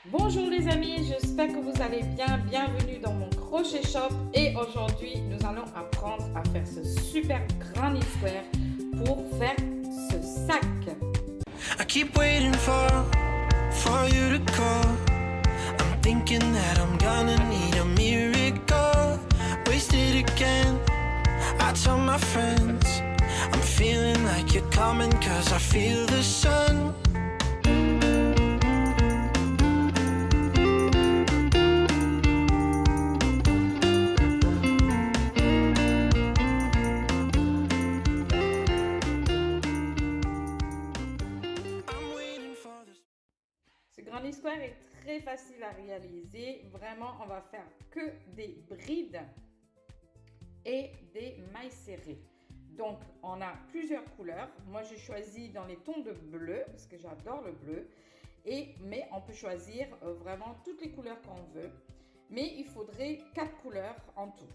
Bonjour les amis, j'espère que vous allez bien. Bienvenue dans mon crochet shop et aujourd'hui nous allons apprendre à faire ce super granny square pour faire ce sac. I keep waiting for you to call. I'm thinking that I'm gonna need a miracle. Wasted again. I tell my friends I'm feeling like you're coming 'cause I feel the sun. I'm waiting for this. Ce granny square est très facile à réaliser. Vraiment, on va faire que des brides et des mailles serrées. Donc, on a plusieurs couleurs. Moi, j'ai choisi dans les tons de bleu parce que j'adore le bleu. Mais on peut choisir vraiment toutes les couleurs qu'on veut. Mais il faudrait 4 couleurs en tout.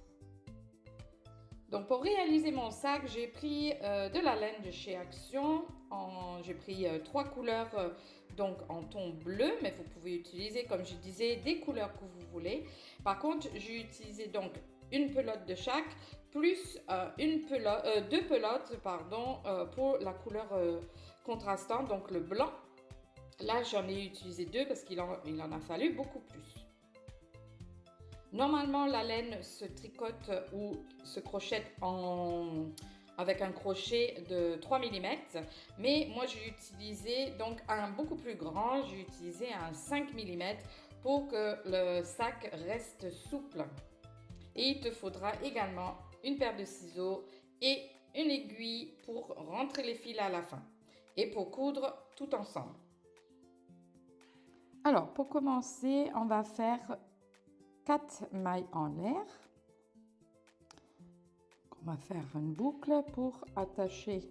Donc, pour réaliser mon sac, j'ai pris de la laine de chez Action. J'ai pris 3 couleurs donc en ton bleu, mais vous pouvez utiliser, comme je disais, des couleurs que vous voulez. Par contre, j'ai utilisé donc une pelote de chaque, plus deux pelotes pour la couleur contrastante, donc le blanc. Là, j'en ai utilisé 2 parce qu'il en a fallu beaucoup plus. Normalement, la laine se tricote ou se crochette avec un crochet de 3 mm, mais moi j'ai utilisé donc un beaucoup plus grand, j'ai utilisé un 5 mm pour que le sac reste souple. Et il te faudra également une paire de ciseaux et une aiguille pour rentrer les fils à la fin et pour coudre tout ensemble. Alors, pour commencer, on va faire 4 mailles en l'air. On va faire une boucle pour attacher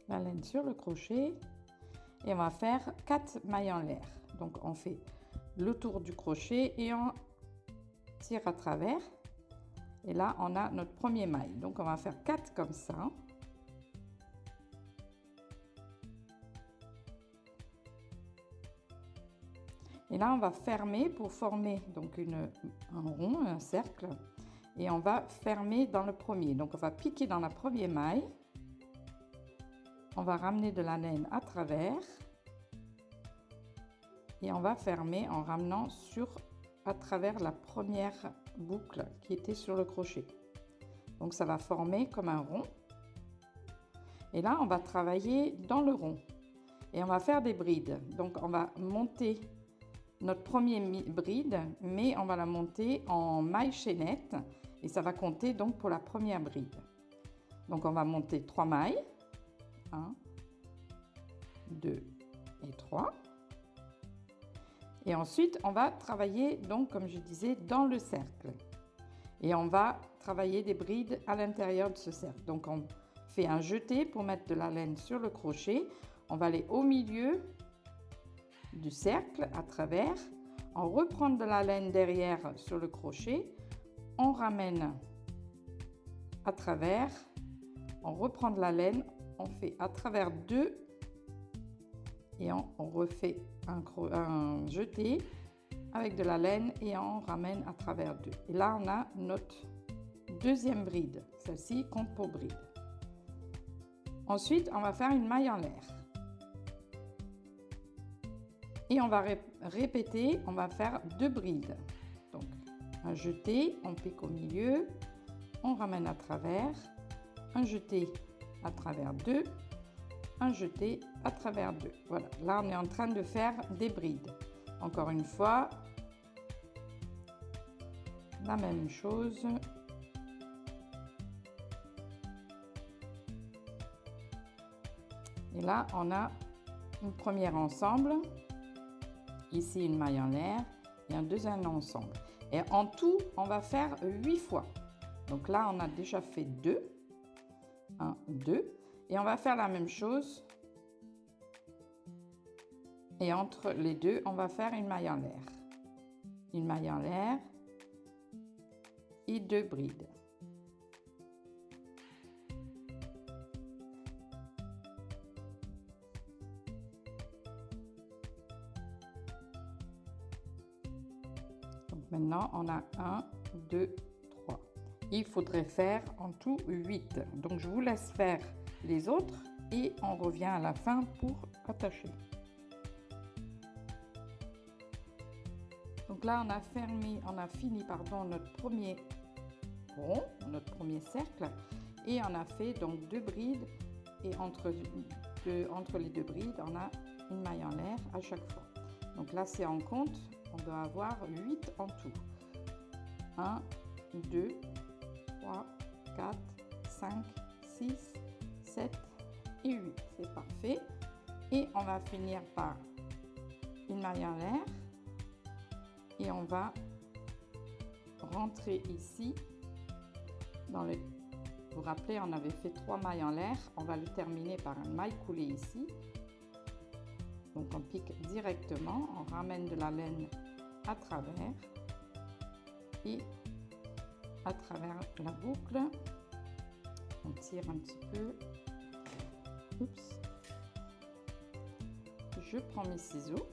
la laine sur le crochet et on va faire 4 mailles en l'air. Donc on fait le tour du crochet et on tire à travers et là on a notre premier maille. Donc on va faire 4 comme ça. Et là, on va fermer pour former donc un rond, un cercle. Et on va fermer dans le premier. Donc, on va piquer dans la première maille. On va ramener de la laine à travers. Et on va fermer en ramenant à travers la première boucle qui était sur le crochet. Donc, ça va former comme un rond. Et là, on va travailler dans le rond. Et on va faire des brides. Donc, on va monter notre première bride, mais on va la monter en maille chaînette et ça va compter donc pour la première bride. Donc on va monter 3 mailles, 1, 2 et 3. Et ensuite on va travailler donc comme je disais dans le cercle. Et on va travailler des brides à l'intérieur de ce cercle. Donc on fait un jeté pour mettre de la laine sur le crochet. On va aller au milieu du cercle à travers, on reprend de la laine derrière sur le crochet, on ramène à travers, on reprend de la laine, on fait à travers 2 et on refait un jeté avec de la laine et on ramène à travers 2. Et là on a notre deuxième bride, celle-ci compte pour bride. Ensuite on va faire une maille en l'air. Et on va répéter, on va faire 2 brides. Donc, un jeté, on pique au milieu, on ramène à travers, un jeté à travers 2, un jeté à travers 2. Voilà, là on est en train de faire des brides. Encore une fois, la même chose. Et là, on a une première ensemble. Ici, une maille en l'air et un deuxième ensemble. Et en tout, on va faire 8 fois. Donc là, on a déjà fait 2. 1, 2. Et on va faire la même chose. Et entre les deux, on va faire une maille en l'air. Une maille en l'air et 2 brides. Maintenant, on a 1, 2, 3. Il faudrait faire en tout 8. Donc, je vous laisse faire les autres et on revient à la fin pour attacher. Donc là, on a fini notre premier rond, notre premier cercle, et on a fait donc 2 brides, et entre les 2 brides, on a une maille en l'air à chaque fois. Donc là, c'est en compte, on doit avoir 8 en tout. 1, 2, 3, 4, 5, 6, 7 et 8. C'est parfait. Et on va finir par une maille en l'air. Et on va rentrer ici dans le... Vous vous rappelez, on avait fait 3 mailles en l'air. On va le terminer par une maille coulée ici. Donc on pique directement, on ramène de la laine à travers et à travers la boucle. On tire un petit peu. Oups. Je prends mes ciseaux.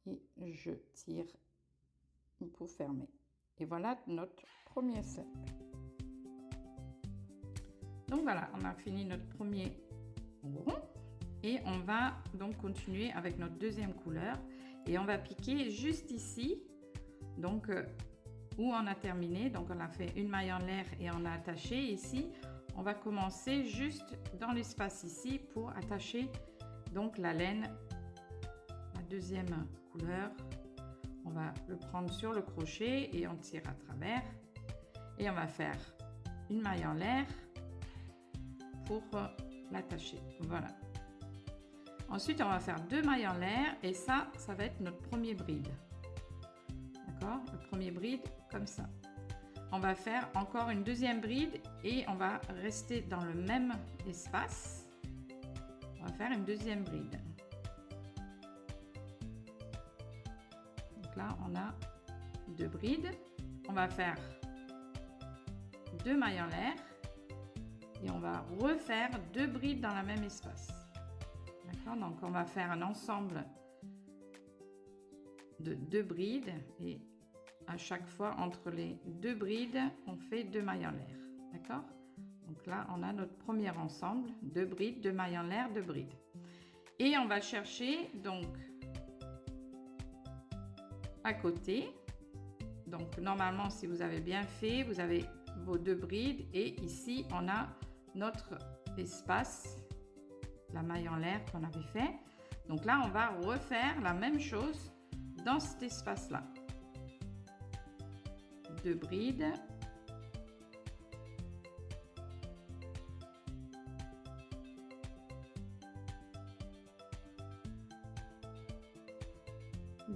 Et je tire pour fermer. Et voilà notre premier cercle. Donc voilà, on a fini notre premier rond et on va donc continuer avec notre deuxième couleur et on va piquer juste ici, donc où on a terminé. Donc on a fait une maille en l'air et on a attaché ici. On va commencer juste dans l'espace ici pour attacher donc la laine, la deuxième couleur. On va le prendre sur le crochet et on tire à travers et on va faire une maille en l'air pour l'attacher. Voilà. Ensuite, on va faire 2 mailles en l'air et ça va être notre premier bride. D'accord? Le premier bride comme ça. On va faire encore une deuxième bride et on va rester dans le même espace. On va faire une deuxième bride. Donc là, on a 2 brides. On va faire 2 mailles en l'air. Et on va refaire 2 brides dans le même espace. D'accord? Donc on va faire un ensemble de 2 brides et à chaque fois entre les 2 brides, on fait 2 mailles en l'air. D'accord? Donc là, on a notre premier ensemble, 2 brides, 2 mailles en l'air, 2 brides. Et on va chercher donc à côté. Donc normalement, si vous avez bien fait, vous avez vos 2 brides et ici, on a notre espace, la maille en l'air qu'on avait fait. Donc là, on va refaire la même chose dans cet espace-là. 2 brides.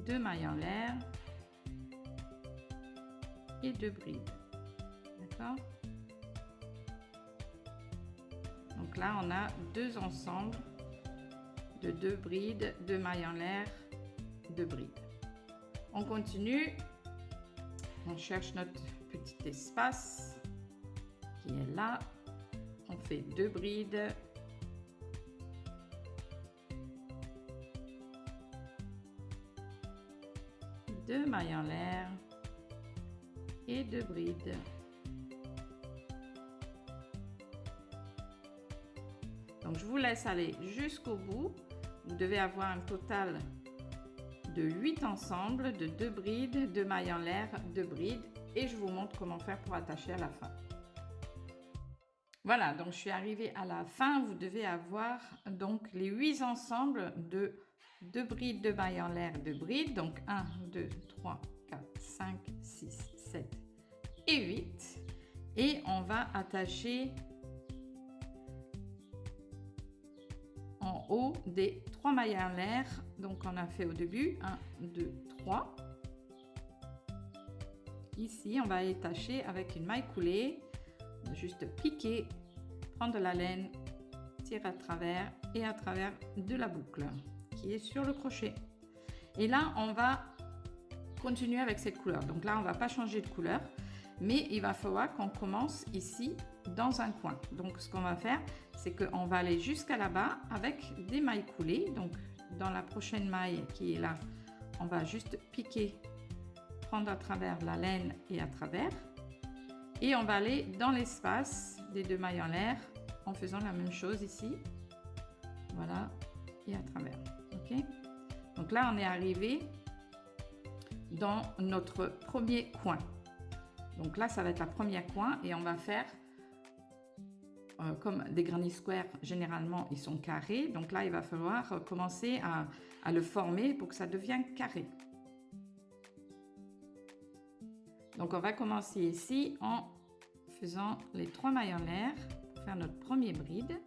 Deux mailles en l'air et 2 brides. D'accord? Donc là, on a 2 ensembles de 2 brides, 2 mailles en l'air, 2 brides. On continue. On cherche notre petit espace qui est là. On fait 2 brides. Deux mailles en l'air et 2 brides. Donc je vous laisse aller jusqu'au bout. Vous devez avoir un total de 8 ensembles de 2 brides, 2 mailles en l'air, 2 brides et je vous montre comment faire pour attacher à la fin. Voilà, donc je suis arrivée à la fin. Vous devez avoir donc les 8 ensembles de 2 brides, 2 mailles en l'air, 2 brides. Donc 1, 2, 3, 4, 5, 6, 7 et 8. Et on va attacher en haut des 3 mailles en l'air. Donc on a fait au début 1, 2, 3. Ici, on va attacher avec une maille coulée. On va juste piquer, prendre la laine, tirer à travers et à travers de la boucle qui est sur le crochet. Et là, on va continuer avec cette couleur. Donc là, on va pas changer de couleur, mais il va falloir qu'on commence ici dans un coin. Donc ce qu'on va faire, c'est qu'on va aller jusqu'à là-bas avec des mailles coulées. Donc dans la prochaine maille qui est là, on va juste piquer, prendre à travers la laine et à travers. Et on va aller dans l'espace des 2 mailles en l'air en faisant la même chose ici. Voilà, et à travers. Ok. Donc là, on est arrivé dans notre premier coin. Donc là, ça va être la première coin et on va faire comme des granny squares, généralement, ils sont carrés. Donc là, il va falloir commencer à le former pour que ça devienne carré. Donc, on va commencer ici en faisant les 3 mailles en l'air pour faire notre premier bride.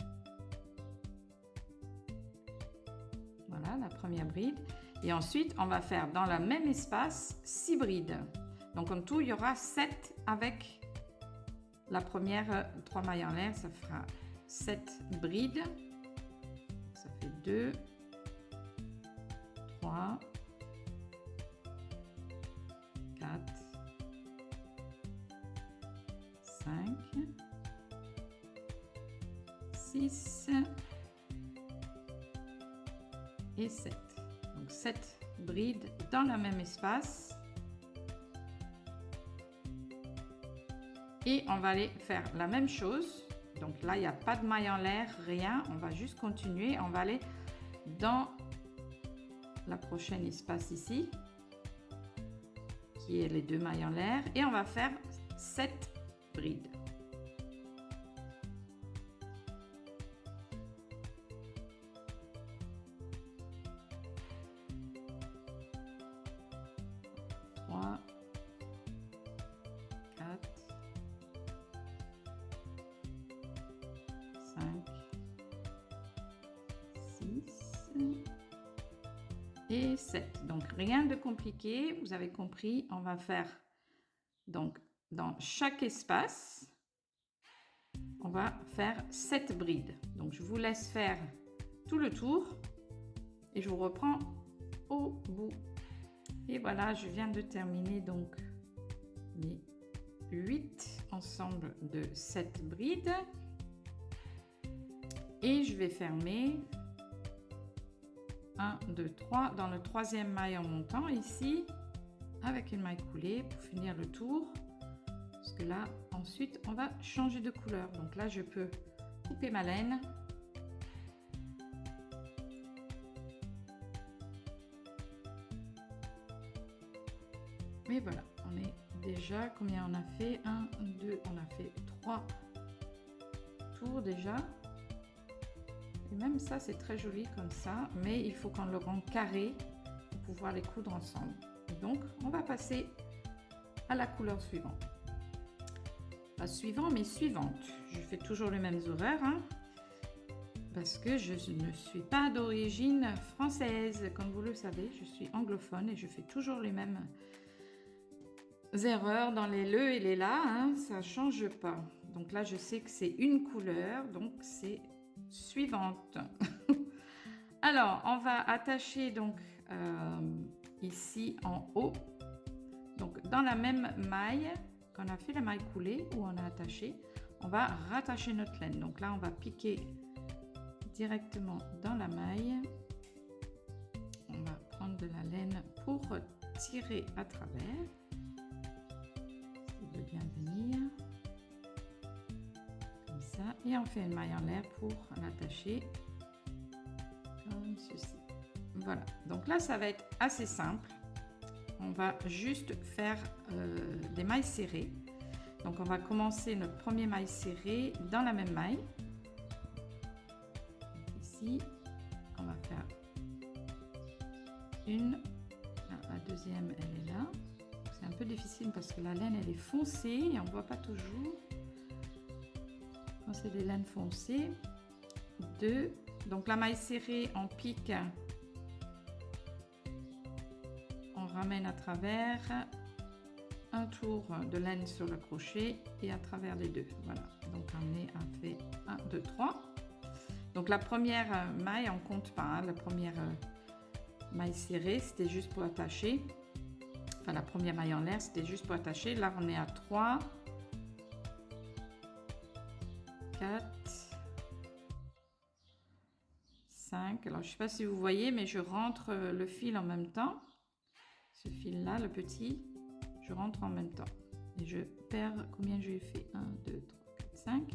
Voilà, la première bride. Et ensuite, on va faire dans le même espace 6 brides. Donc, en tout, il y aura 7 avec la première 3 mailles en l'air. Ça fera 7 brides. Ça fait 2, 3, 4, 5, 6 et 7. Donc 7 brides dans le même espace. Et on va aller faire la même chose. Donc là, il n'y a pas de maille en l'air, rien. On va juste continuer. On va aller dans la prochaine espace ici, qui est les 2 mailles en l'air. Et on va faire 7 brides. Et 7. Donc rien de compliqué, vous avez compris. On va faire donc dans chaque espace, on va faire 7 brides. Donc je vous laisse faire tout le tour et je vous reprends au bout. Et voilà, je viens de terminer donc les 8 ensembles de 7 brides et je vais fermer 1, 2, 3 dans le 3e maille en montant ici avec une maille coulée pour finir le tour, parce que là ensuite on va changer de couleur. Donc là je peux couper ma laine et voilà, on est déjà, combien on a fait, 1, 2, on a fait 3 tours déjà. Et même ça, c'est très joli comme ça, mais il faut qu'on le rende carré pour pouvoir les coudre ensemble. Donc, on va passer à la couleur suivante. Pas suivant, mais suivante. Je fais toujours les mêmes horaires, hein, parce que je ne suis pas d'origine française. Comme vous le savez, je suis anglophone et je fais toujours les mêmes erreurs dans les le et les la, hein, ça ne change pas. Donc là, je sais que c'est une couleur, donc c'est suivante. Alors on va attacher donc ici en haut, donc dans la même maille qu'on a fait la maille coulée où on a attaché, on va rattacher notre laine. Donc là on va piquer directement dans la maille, on va prendre de la laine pour tirer à travers, de bien venir. Et on fait une maille en l'air pour l'attacher comme ceci. Voilà, donc là ça va être assez simple. On va juste faire des mailles serrées. Donc on va commencer notre premier maille serrée dans la même maille. Donc ici on va faire une, la deuxième elle est là. C'est un peu difficile parce que la laine elle est foncée et on ne voit pas toujours. C'est des laines foncées. 2, donc la maille serrée en pique, on ramène à travers un tour de laine sur le crochet et à travers les 2. Voilà, donc on a fait 1, 2, 3. Donc la première maille on compte pas, hein. La première maille serrée c'était juste pour attacher, enfin la première maille en l'air c'était juste pour attacher. Là on est à 3, 4, 5. Alors, je ne sais pas si vous voyez, mais je rentre le fil en même temps. Ce fil-là, le petit, je rentre en même temps. Et je perds, combien j'ai fait? 1, 2, 3, 4, 5,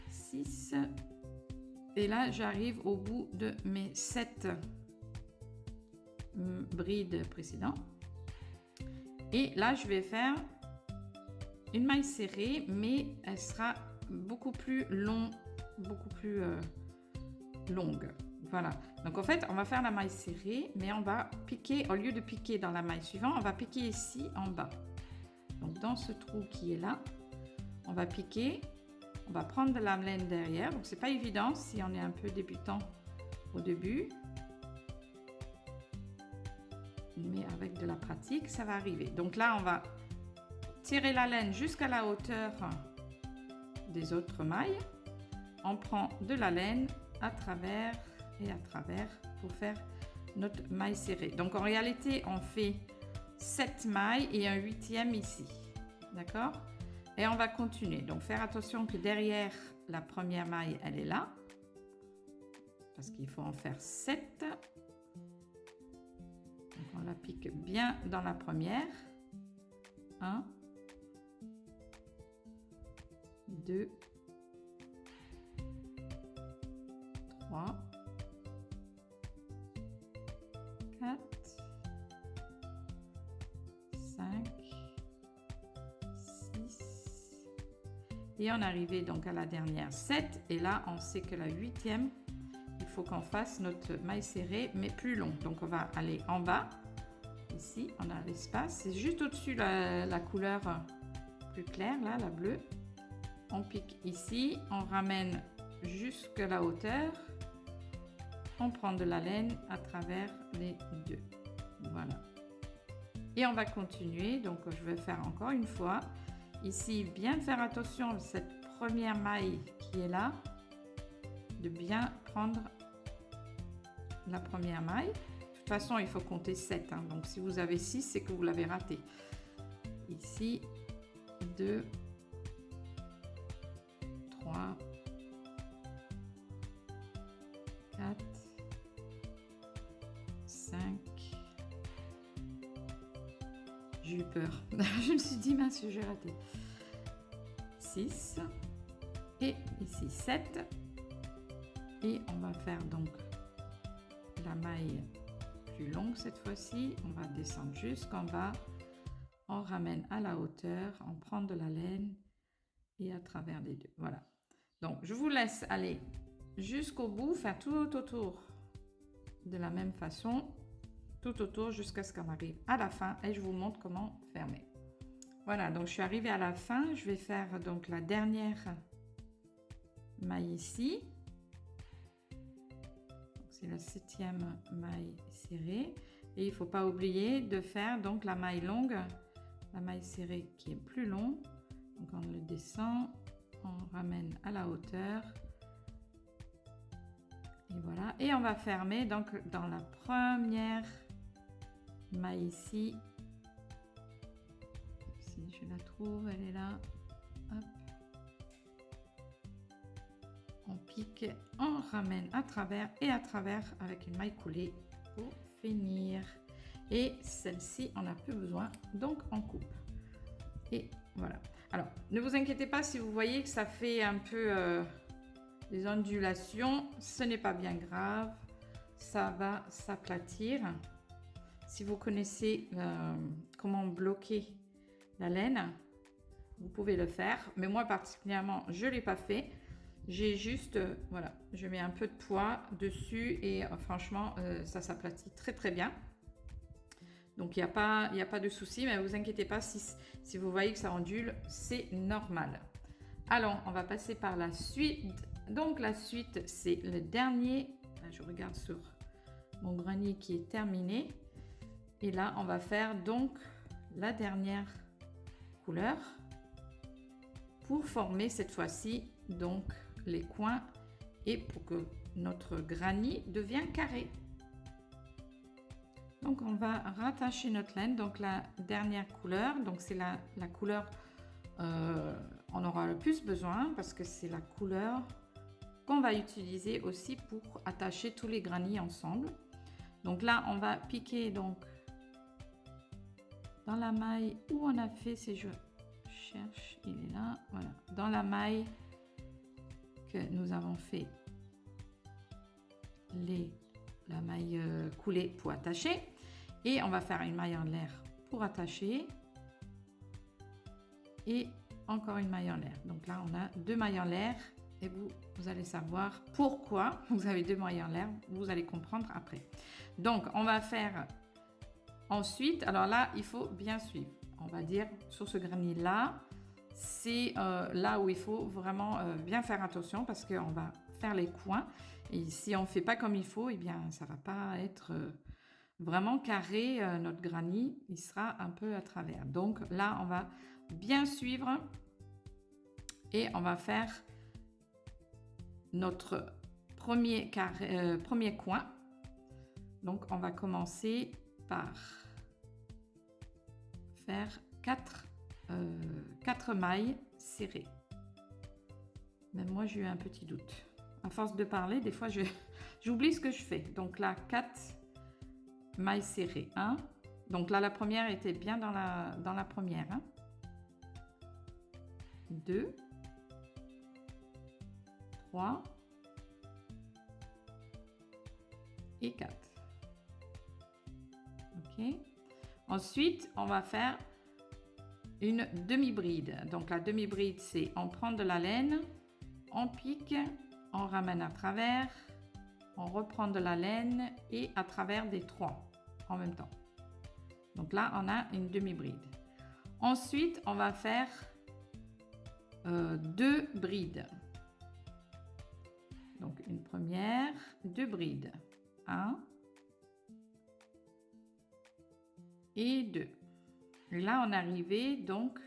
6. Et là, j'arrive au bout de mes 7 brides précédentes. Et là, je vais faire une maille serrée, mais elle sera beaucoup plus longue. Voilà. Donc en fait, on va faire la maille serrée, mais on va piquer, au lieu de piquer dans la maille suivante, on va piquer ici en bas. Donc dans ce trou qui est là, on va piquer, on va prendre de la laine derrière. Donc c'est pas évident si on est un peu débutant au début, mais avec de la pratique, ça va arriver. Donc là, on va tirer la laine jusqu'à la hauteur des autres mailles. On prend de la laine à travers et à travers pour faire notre maille serrée. Donc en réalité, on fait 7 mailles et un 8e ici. D'accord? Et on va continuer. Donc faire attention que derrière la première maille, elle est là. Parce qu'il faut en faire 7. Donc on la pique bien dans la première. 1, 2, 3, 4, 5, 6. Et on est arrivé donc à la dernière 7. Et là, on sait que la 8e, il faut qu'on fasse notre maille serrée, mais plus long. Donc on va aller en bas. Ici, on a l'espace. C'est juste au-dessus la couleur plus claire, là, la bleue. On pique ici, on ramène jusqu'à la hauteur. On prend de la laine à travers les deux. Voilà. Et on va continuer. Donc, je vais faire encore une fois. Ici, bien faire attention à cette première maille qui est là. De bien prendre la première maille. De toute façon, il faut compter 7. Hein. Donc, si vous avez 6, c'est que vous l'avez raté. Ici, 2, 3, 4, 5. J'ai eu peur. Je me suis dit, mince, j'ai raté. 6. Et ici, 7. Et on va faire donc la maille plus longue cette fois-ci. On va descendre jusqu'en bas. On ramène à la hauteur. On prend de la laine et à travers les deux. Voilà. Donc, je vous laisse aller jusqu'au bout, faire tout autour de la même façon, tout autour jusqu'à ce qu'on arrive à la fin et je vous montre comment fermer. Voilà, donc je suis arrivée à la fin. Je vais faire donc la dernière maille ici. C'est la 7e maille serrée et il ne faut pas oublier de faire donc la maille longue, la maille serrée qui est plus longue. Donc on le descend, on ramène à la hauteur et voilà. Et on va fermer donc dans la première maille ici. Si je la trouve, elle est là. Hop. On pique, on ramène à travers et à travers avec une maille coulée pour finir. Et celle-ci, on n'a plus besoin, donc on coupe. Et voilà. Alors, ne vous inquiétez pas si vous voyez que ça fait un peu des ondulations. Ce n'est pas bien grave. Ça va s'aplatir. Si vous connaissez comment bloquer la laine, vous pouvez le faire. Mais moi, particulièrement, je ne l'ai pas fait. J'ai juste, voilà, je mets un peu de poids dessus et franchement, ça s'aplatit très très bien. Donc, il n'y a pas de souci, mais ne vous inquiétez pas si vous voyez que ça ondule, c'est normal. Alors, on va passer par la suite. Donc, la suite, c'est le dernier. Là, je regarde sur mon grenier qui est terminé. Et là, on va faire donc la dernière couleur pour former cette fois-ci donc les coins et pour que notre granit devienne carré. Donc on va rattacher notre laine, donc la dernière couleur, donc c'est la couleur on aura le plus besoin parce que c'est la couleur qu'on va utiliser aussi pour attacher tous les granits ensemble. Donc là, on va piquer donc dans la maille où on a fait, si je cherche, il est là, voilà, dans la maille que nous avons fait la maille coulée pour attacher, et on va faire une maille en l'air pour attacher et encore une maille en l'air. Donc là, on a 2 mailles en l'air et vous allez savoir pourquoi vous avez 2 mailles en l'air. Vous allez comprendre après. Donc, on va faire ensuite, alors là, il faut bien suivre. On va dire sur ce granit là, c'est là où il faut vraiment bien faire attention parce qu'on va faire les coins. Et si on ne fait pas comme il faut, eh bien, ça ne va pas être vraiment carré. Notre granit, il sera un peu à travers. Donc là, on va bien suivre et on va faire notre premier coin. Donc, on va commencer par faire 4 mailles serrées. Même moi, j'ai eu un petit doute. À force de parler, des fois, j'oublie ce que je fais. Donc là, 4 mailles serrées. 1. Donc là, la première était bien dans la première. 2, 3 et 4. OK. Ensuite, on va faire une demi-bride. Donc la demi-bride, c'est on prend de la laine, on pique, on ramène à travers, on reprend de la laine et à travers des 3 en même temps. Donc là, on a une demi-bride. Ensuite, on va faire 2 brides. Donc une première, 2 brides. 1 et 2. Et là, on est arrivé donc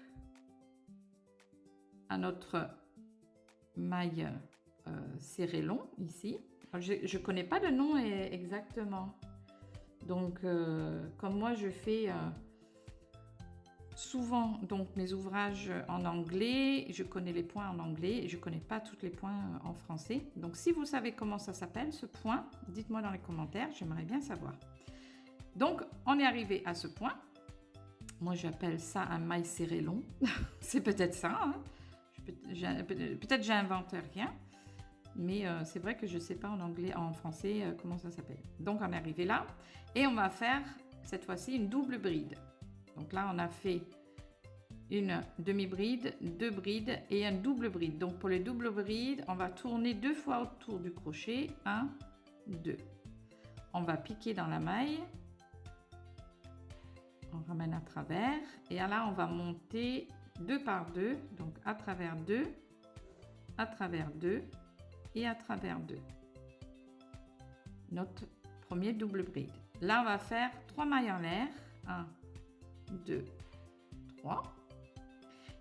à notre maille serrée long ici. Alors, je ne connais pas le nom exactement. Donc, comme moi, je fais souvent donc mes ouvrages en anglais, je connais les points en anglais et je ne connais pas tous les points en français. Donc, si vous savez comment ça s'appelle, ce point, dites-moi dans les commentaires, j'aimerais bien savoir. Donc, on est arrivé à ce point. Moi, j'appelle ça un maille serré long. C'est peut-être ça. Hein? Peut-être j'invente rien. Mais c'est vrai que je ne sais pas en anglais, en français, comment ça s'appelle. Donc, on est arrivé là. Et on va faire, cette fois-ci, une double bride. Donc là, on a fait une demi-bride, 2 brides et une double bride. Donc, pour les doubles brides, on va tourner 2 fois autour du crochet. 1, 2. On va piquer dans la maille. On ramène à travers. Et là, on va monter 2 par 2. Donc, à travers 2, à travers 2 et à travers 2. Notre premier double bride. Là, on va faire 3 mailles en l'air. 1, 2, 3.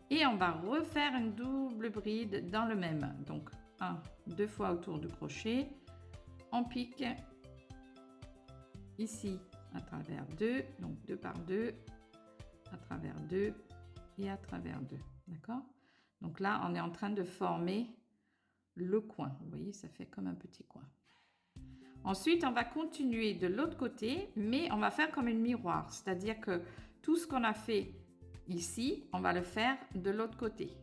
Et on va refaire une double bride dans le même. Donc, 1, 2 fois autour du crochet. On pique ici à travers 2. Donc, 2 par 2, à travers 2 et à travers 2. D'accord? Donc là, on est en train de former le coin. Vous voyez, ça fait comme un petit coin. Ensuite, on va continuer de l'autre côté, mais on va faire comme une miroir. C'est-à-dire que tout ce qu'on a fait ici, on va le faire de l'autre côté.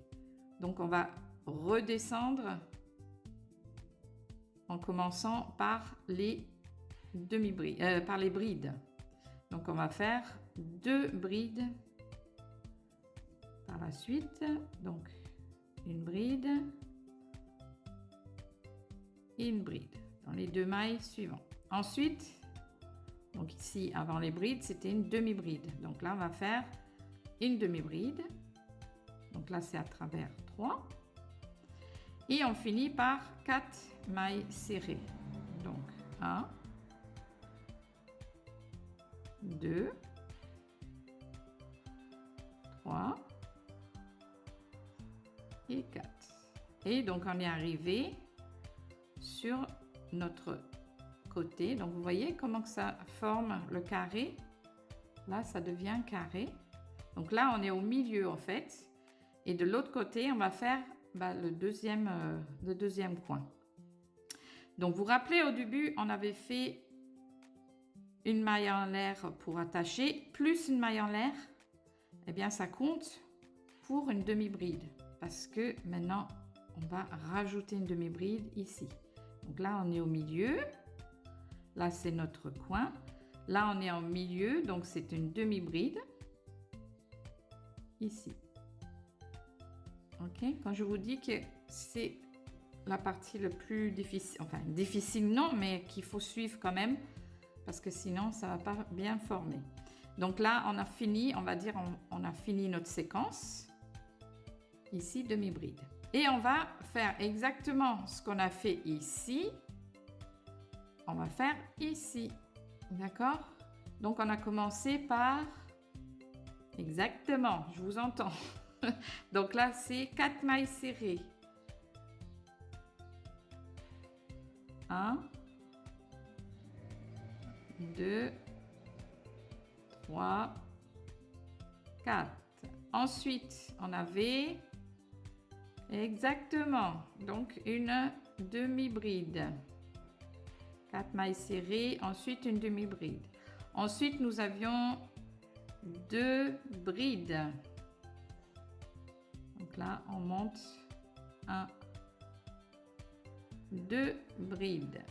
Donc, on va redescendre en commençant par les demi-brides, par les brides. Donc, on va faire 2 brides par la suite. Donc, une bride et une bride dans les 2 mailles suivantes. Ensuite, donc ici, avant les brides, c'était une demi-bride. Donc là, on va faire une demi-bride. Donc là, c'est à travers 3. Et on finit par 4 mailles serrées. Donc 1, 2, 3 et 4. Et donc, on est arrivé sur notre côté. Donc, vous voyez comment que ça forme le carré. Là, ça devient carré. Donc là, on est au milieu, en fait. Et de l'autre côté, on va faire le deuxième coin. Donc, vous vous rappelez, au début, on avait fait une maille en l'air pour attacher, plus une maille en l'air. Eh bien, ça compte pour une demi-bride. Parce que maintenant, on va rajouter une demi-bride ici. Donc là, on est au milieu. Là, c'est notre coin. Là, on est en milieu, donc c'est une demi-bride. Ici. Ok? Quand je vous dis que c'est la partie le plus difficile, enfin difficile non, mais qu'il faut suivre quand même, parce que sinon, ça ne va pas bien former. Donc là, on a fini, on va dire, on a fini notre séquence. Ici, demi-bride. Et on va faire exactement ce qu'on a fait ici. On va faire ici. D'accord? Donc, on a commencé par... Exactement, je vous entends. Donc là, c'est 4 mailles serrées. 1, 2, 3, 4. Ensuite, on avait... Exactement, donc une demi-bride. 4 mailles serrées, ensuite une demi-bride. Ensuite, nous avions 2 brides. Donc là, on monte 1, 2 brides.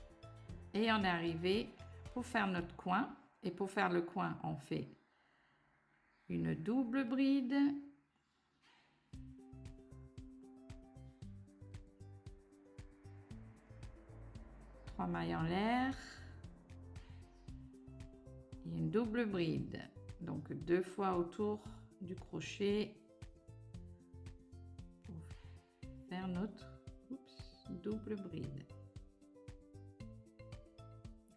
Et on est arrivé pour faire notre coin. Et pour faire le coin, on fait une double bride. 3 mailles en l'air et une double bride, donc 2 fois autour du crochet pour faire notre double bride.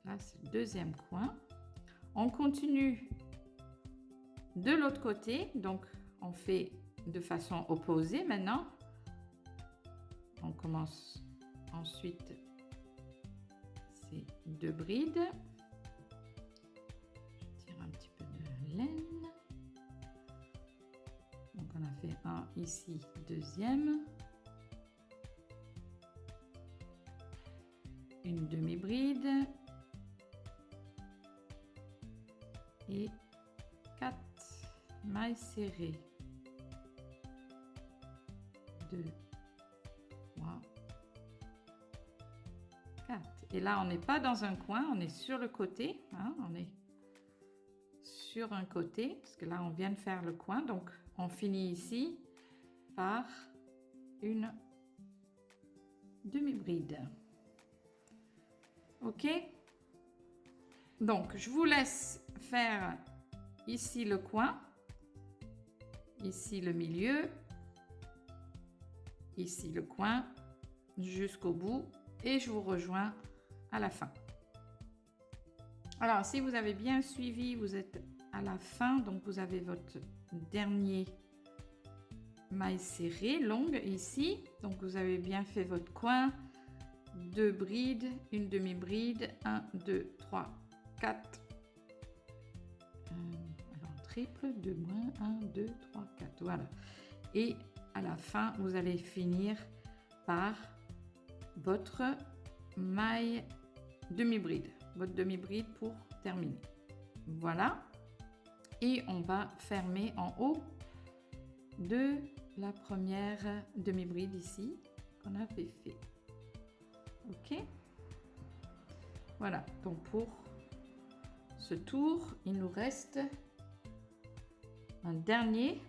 Là, c'est le deuxième coin. On continue de l'autre côté, donc on fait de façon opposée maintenant. On commence ensuite ces 2 brides. Je tire un petit peu de laine. Donc on a fait un ici, deuxième. Une demi-bride. Et 4 mailles serrées. 2, 3, 4. Et là, on n'est pas dans un coin, on est sur le côté. Hein, on est sur un côté, parce que là, on vient de faire le coin. Donc, on finit ici par une demi-bride. OK? Donc, je vous laisse faire ici le coin, ici le milieu, ici le coin, jusqu'au bout. Et je vous rejoins à la fin. Alors, si vous avez bien suivi, vous êtes à la fin. Donc, vous avez votre dernier maille serrée longue ici. Donc, vous avez bien fait votre coin. 2 brides, une demi-bride, 1, 2, 3, 4. Alors, triple, 2 moins, 1, 2, 3, 4. Voilà. Et à la fin, vous allez finir par votre maille demi-bride, votre demi-bride pour terminer. Voilà. Et on va fermer en haut de la première demi-bride ici qu'on avait fait. OK? Voilà. Donc pour ce tour, il nous reste un dernier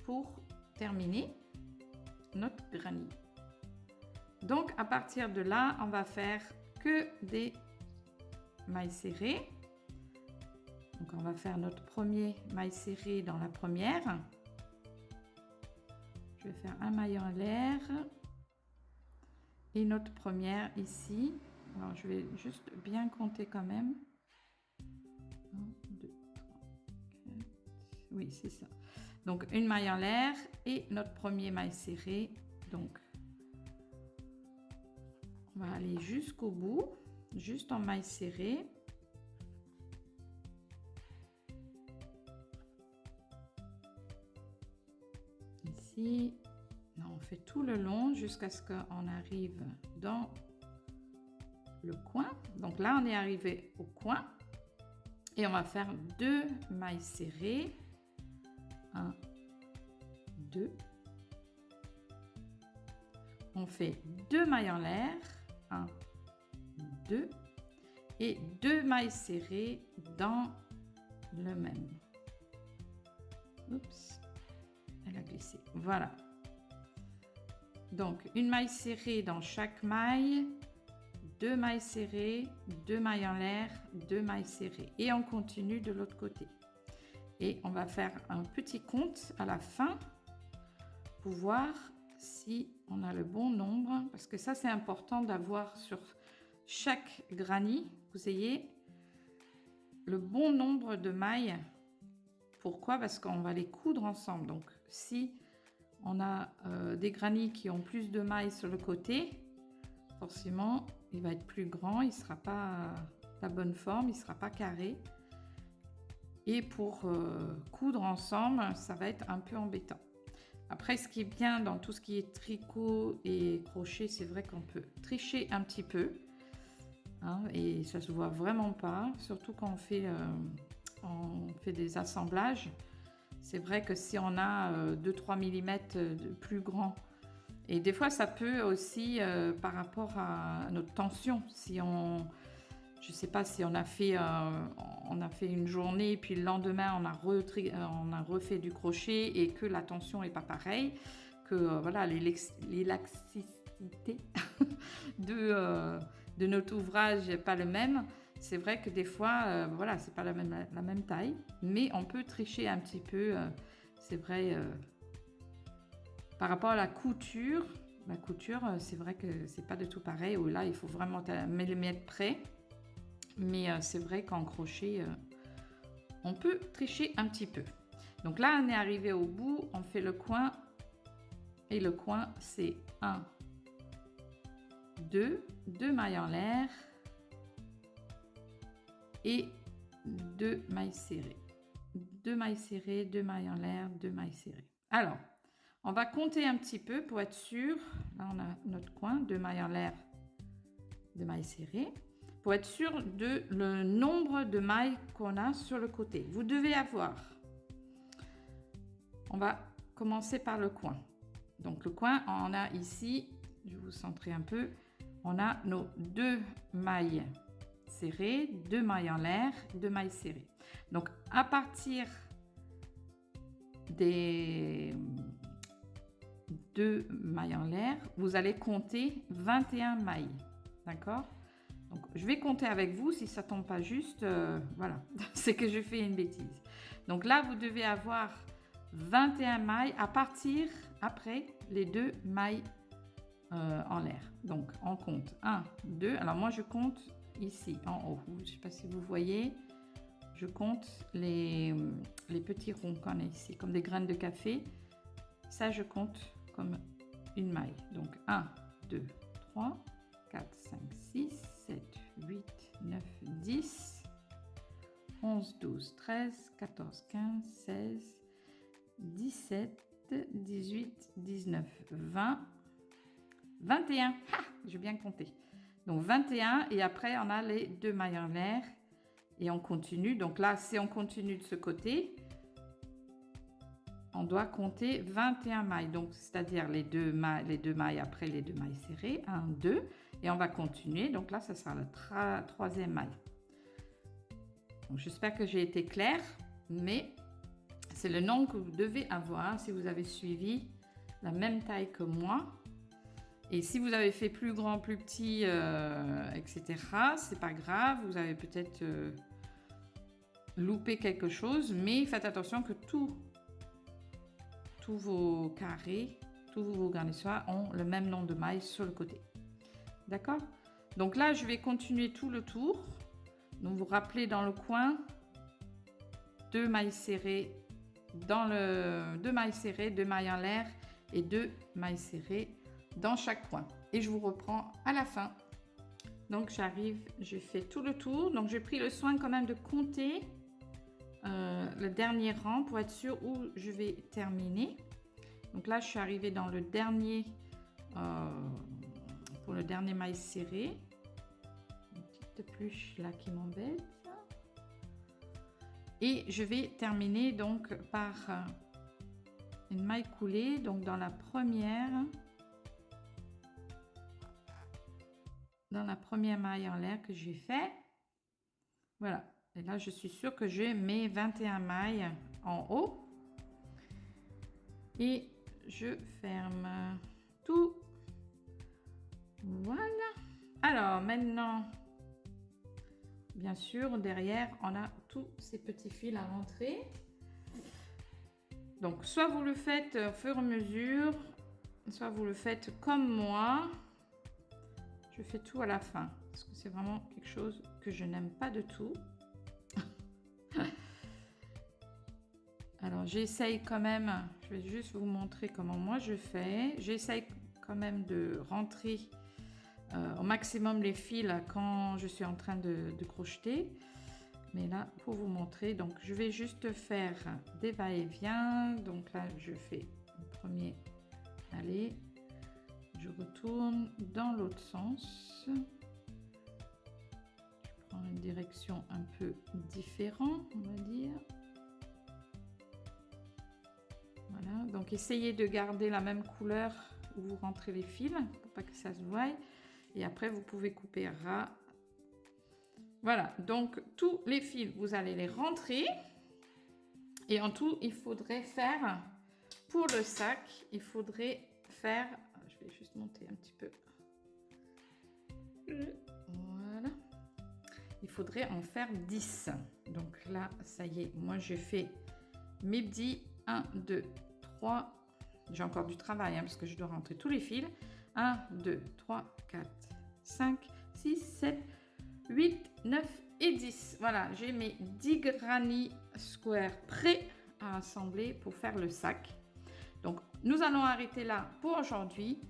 pour terminer notre granny. Donc, à partir de là, on va faire que des mailles serrées. Donc, on va faire notre premier maille serré dans la première. Je vais faire un maille en l'air. Et notre première ici. Alors, je vais juste bien compter quand même. 1, 2, 3, 4. Oui, c'est ça. Donc, une maille en l'air et notre premier maille serré. Donc, on va aller jusqu'au bout, juste en maille serrée. Ici, non, on fait tout le long jusqu'à ce qu'on arrive dans le coin. Donc là, on est arrivé au coin. Et on va faire 2 mailles serrées. 1, 2. On fait 2 mailles en l'air. 1, 2. Et 2 mailles serrées dans le même. Oups, elle a glissé. Voilà. Donc, une maille serrée dans chaque maille. 2 mailles serrées, 2 mailles en l'air, 2 mailles serrées. Et on continue de l'autre côté. Et on va faire un petit compte à la fin pour voir si on a le bon nombre. Parce que ça, c'est important d'avoir sur chaque granny, vous ayez le bon nombre de mailles. Pourquoi? Parce qu'on va les coudre ensemble. Donc, si on a des granny qui ont plus de mailles sur le côté, forcément, il va être plus grand, il ne sera pas la bonne forme, il ne sera pas carré. Et pour coudre ensemble, ça va être un peu embêtant. Après, ce qui est bien dans tout ce qui est tricot et crochet, c'est vrai qu'on peut tricher un petit peu. Hein, et ça ne se voit vraiment pas, surtout quand on fait des assemblages. C'est vrai que si on a 2-3 mm de plus grand, et des fois ça peut aussi par rapport à notre tension, si on, je sais pas, si on a fait une journée, puis le lendemain on a refait du crochet et que la tension est pas pareille, que voilà, l'élasticité de notre ouvrage n'est pas le même. C'est vrai que des fois, voilà, c'est pas la même taille, mais on peut tricher un petit peu, c'est vrai, par rapport à la couture. La couture, c'est vrai que c'est pas du tout pareil, où là, il faut vraiment millimètre près. Mais c'est vrai qu'en crochet, on peut tricher un petit peu. Donc là, on est arrivé au bout, on fait le coin. Et le coin, c'est 1, 2, 2 mailles en l'air. Et 2 mailles serrées. 2 mailles serrées, 2 mailles en l'air, 2 mailles serrées. Alors, on va compter un petit peu pour être sûr. Là, on a notre coin, 2 mailles en l'air, 2 mailles serrées. Pour être sûr de le nombre de mailles qu'on a sur le côté. Vous devez avoir, on va commencer par le coin. Donc le coin, on a ici, je vais vous centrer un peu, on a nos 2 mailles serrées, 2 mailles en l'air, 2 mailles serrées. Donc à partir des 2 mailles en l'air, vous allez compter 21 mailles. D'accord? Donc je vais compter avec vous, si ça tombe pas juste, voilà, c'est que je fais une bêtise. Donc là, vous devez avoir 21 mailles à partir, après les 2 mailles en l'air. Donc on compte 1, 2, alors moi je compte ici en haut, je ne sais pas si vous voyez, je compte les petits ronds qu'on a ici, comme des graines de café. Ça, je compte comme une maille. Donc 1, 2, 3, 4, 5, 6, 7, 8, 9, 10, 11, 12, 13, 14, 15, 16, 17, 18, 19, 20, 21. Ah, j'ai bien compté. Donc 21 et après on a les 2 mailles en l'air et on continue. Donc là, si on continue de ce côté, on doit compter 21 mailles. Donc c'est-à-dire les deux mailles après les 2 mailles serrées, 1, 2 et on va continuer. Donc là, ça sera la troisième maille. J'espère que j'ai été claire, mais c'est le nombre que vous devez avoir si vous avez suivi la même taille que moi. Et si vous avez fait plus grand, plus petit, etc., c'est pas grave, vous avez peut-être loupé quelque chose, mais faites attention que tous vos carrés, tous vos garnissoirs ont le même nombre de mailles sur le côté. D'accord? Donc là, je vais continuer tout le tour. Donc vous rappelez dans le coin, 2 mailles serrées, 2 mailles serrées, 2 mailles en l'air et 2 mailles serrées dans chaque coin. Et je vous reprends à la fin. Donc j'arrive, j'ai fait tout le tour. Donc j'ai pris le soin quand même de compter le dernier rang pour être sûr où je vais terminer. Donc là, je suis arrivée dans le dernier, pour le dernier maille serré. petite pluche là qui m'embête. Et je vais terminer donc par une maille coulée, donc dans la première maille en l'air que j'ai fait. Voilà, et là je suis sûre que j'ai mes 21 mailles en haut. Et je ferme tout. Voilà. Alors maintenant, bien sûr, derrière, on a tous ces petits fils à rentrer. Donc, soit vous le faites au fur et à mesure, soit vous le faites comme moi. Je fais tout à la fin, parce que c'est vraiment quelque chose que je n'aime pas du tout. Alors, j'essaye quand même, je vais juste vous montrer comment moi je fais. J'essaye quand même de rentrer au maximum les fils quand je suis en train de crocheter. Mais là, pour vous montrer, donc je vais juste faire des va-et-vient. Donc là, je fais le premier aller. Je retourne dans l'autre sens. Je prends une direction un peu différente, on va dire. Voilà, donc essayez de garder la même couleur où vous rentrez les fils, pour pas que ça se voie. Et après, vous pouvez couper ras. Voilà, donc tous les fils, vous allez les rentrer. Et en tout, il faudrait faire, pour le sac, il faudrait faire, je vais juste monter un petit peu. Voilà. Il faudrait en faire 10. Donc là, ça y est, moi j'ai fait mes petits 1, 2, 3. J'ai encore du travail parce que je dois rentrer tous les fils. 1, 2, 3, 4, 5, 6, 7, 8, 9 et 10. Voilà, j'ai mes 10 granny square prêts à assembler pour faire le sac. Donc, nous allons arrêter là pour aujourd'hui.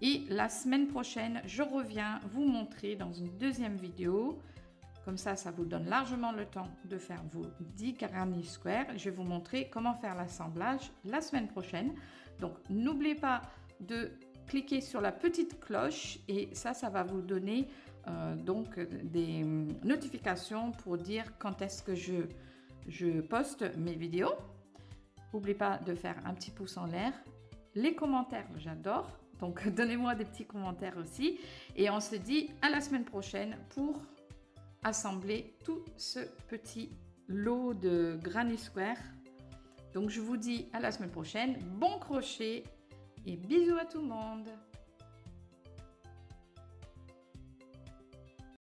Et la semaine prochaine, je reviens vous montrer dans une deuxième vidéo. Comme ça vous donne largement le temps de faire vos 10 granny square. Je vais vous montrer comment faire l'assemblage la semaine prochaine. Donc, n'oubliez pas de cliquer sur la petite cloche et ça va vous donner donc des notifications pour dire quand est-ce que je poste mes vidéos. N'oubliez pas de faire un petit pouce en l'air. Les commentaires, j'adore. Donc, donnez-moi des petits commentaires aussi. Et on se dit à la semaine prochaine pour assembler tout ce petit lot de granny square. Donc, je vous dis à la semaine prochaine. Bon crochet et bisous à tout le monde.